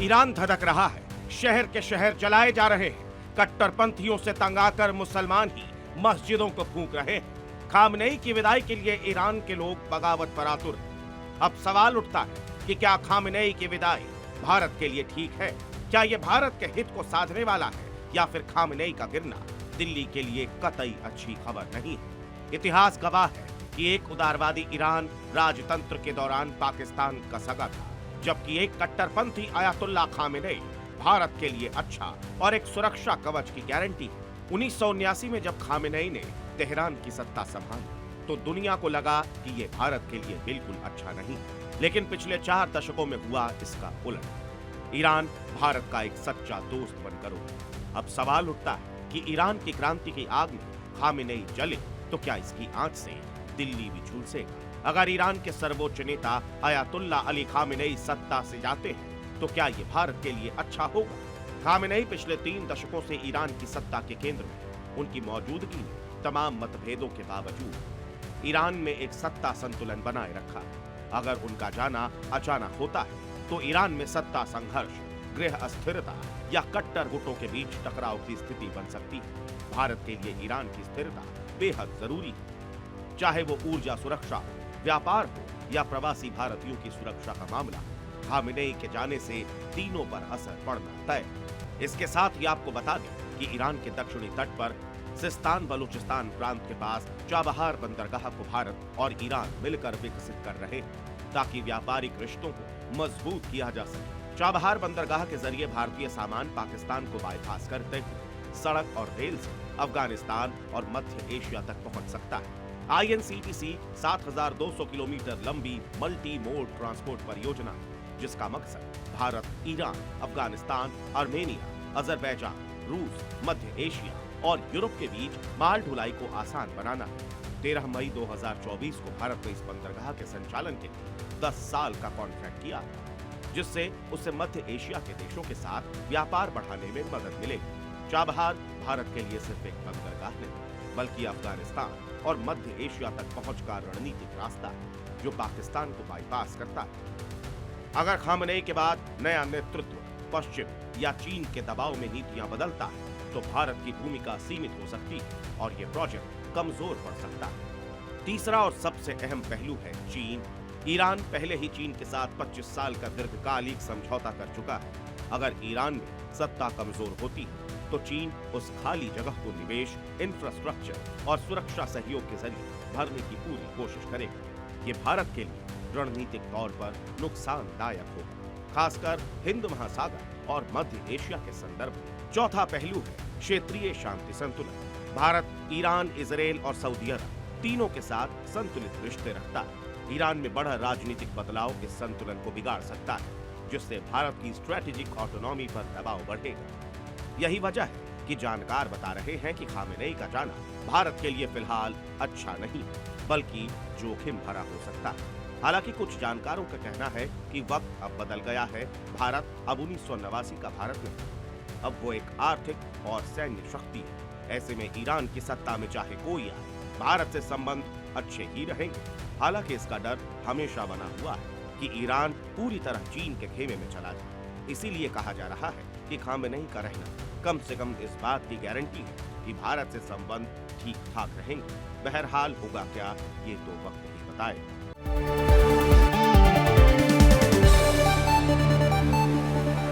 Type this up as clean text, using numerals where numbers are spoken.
Iran धधक रहा है, शहर के शहर जलाए जा रहे हैं, कट्टरपंथियों से तंग आकर मुसलमान ही मस्जिदों को फूंक रहे हैं। खामनेई की विदाई के लिए ईरान के लोग बगावत पर आतुर हैं। अब सवाल उठता है कि क्या खामनेई की विदाई भारत के लिए ठीक है? क्या ये भारत के हित को साधने वाला है या फिर खामनेई का गिरना दिल्ली के लिए कतई अच्छी खबर नहीं है? इतिहास गवाह है कि एक उदारवादी ईरान राजतंत्र के दौरान पाकिस्तान का सगा था, जबकि एक कट्टरपंथी आयतुल्लाह खामेनेई भारत के लिए अच्छा और एक सुरक्षा कवच की गारंटी है। 1979 में जब खामेनेई ने तेहरान की सत्ता संभाली तो दुनिया को लगा कि ये भारत के लिए बिल्कुल अच्छा नहीं, लेकिन पिछले 4 दशकों में हुआ इसका उलट। ईरान भारत का एक सच्चा दोस्त बनकर उभरा। अब सवाल उठता है कि ईरान की क्रांति की आग में खामेनेई जले तो क्या इसकी आंच से दिल्ली भी झुलसेगा? अगर ईरान के सर्वोच्च नेता अयातुल्लाह अली खामेनेई सत्ता से जाते हैं तो क्या ये भारत के लिए अच्छा होगा? खामेनेई पिछले 3 दशकों से ईरान की सत्ता के केंद्र में। उनकी मौजूदगी ने तमाम मतभेदों के बावजूद ईरान में एक सत्ता संतुलन बनाए रखा है। अगर उनका जाना अचानक होता है तो ईरान में सत्ता संघर्ष, गृह अस्थिरता या कट्टर गुटों के बीच टकराव की स्थिति बन सकती है। भारत के लिए ईरान की स्थिरता बेहद जरूरी है, चाहे वो ऊर्जा सुरक्षा हो, व्यापार हो या प्रवासी भारतीयों की सुरक्षा का मामला। खामेनेई के जाने से तीनों पर असर पड़ना तय। इसके साथ ही आपको बता दें कि ईरान के दक्षिणी तट पर सिस्तान बलूचिस्तान प्रांत के पास चाबहार बंदरगाह को भारत और ईरान मिलकर विकसित कर रहे हैं ताकि व्यापारिक रिश्तों को मजबूत किया जा सके। चाबहार बंदरगाह के जरिए भारतीय सामान पाकिस्तान को बाईपास करते हुए सड़क और रेल से अफगानिस्तान और मध्य एशिया तक पहुंच सकता है। INCTC 7,200 किलोमीटर लंबी मल्टी मोड ट्रांसपोर्ट परियोजना है, जिसका मकसद Bharat, Iran, Afghanistan, Armenia, Azerbaijan, रूस, मध्य एशिया और यूरोप के बीच माल ढुलाई को आसान बनाना है। 13 मई 2024 को भारत ने इस बंदरगाह के संचालन के लिए 10 साल का कॉन्ट्रैक्ट किया, जिससे उसे मध्य एशिया के देशों के साथ व्यापार बढ़ाने में मदद मिलेगी। चाबहार भारत के लिए सिर्फ एक बंदरगाह नहीं, बल्कि अफगानिस्तान और मध्य एशिया तक पहुंच का रणनीतिक रास्ता है, जो पाकिस्तान को बाईपास करता है। अगर खामेनेई के बाद नया नेतृत्व पश्चिम या चीन के दबाव में नीतियां बदलता है तो भारत की भूमिका सीमित हो सकती है और ये प्रोजेक्ट कमजोर पड़ सकता है। तीसरा और सबसे अहम पहलू है चीन। ईरान पहले ही चीन के साथ 25 साल का दीर्घकालिक समझौता कर चुका है। अगर ईरान में सत्ता कमजोर होती है तो चीन उस खाली जगह को निवेश, इंफ्रास्ट्रक्चर और सुरक्षा सहयोग के जरिए भरने की पूरी कोशिश करेगा। ये भारत के लिए रणनीतिक तौर पर नुकसानदायक होगा, खासकर हिंद महासागर और मध्य एशिया के संदर्भ में। चौथा पहलू है क्षेत्रीय शांति संतुलन। भारत, ईरान, इजराइल और सऊदी अरब तीनों के साथ संतुलित रिश्ते रखता है। ईरान में बड़ा राजनीतिक बदलाव इस संतुलन को बिगाड़ सकता है, जिससे भारत की स्ट्रेटेजिक ऑटोनॉमी पर दबाव बढ़ेगा। यही वजह है कि जानकार बता रहे हैं कि खामेनेई का जाना भारत के लिए फिलहाल अच्छा नहीं, बल्कि जोखिम भरा हो सकता है। हालांकि कुछ जानकारों का कहना है कि वक्त अब बदल गया है। भारत अब 1989 का भारत नहीं, अब वो एक आर्थिक और सैन्य शक्ति है। ऐसे में ईरान की सत्ता में चाहे कोई आए, भारत से संबंध अच्छे ही रहेंगे। हालांकि इसका डर हमेशा बना हुआ है कि ईरान पूरी तरह चीन के खेमे में चला जाए। इसीलिए कहा जा रहा है कि खामेनेई का रहना कम से कम इस बात की गारंटी है कि भारत से संबंध ठीक ठाक रहेंगे। बहरहाल होगा क्या, ये तो वक्त ही बताएगा।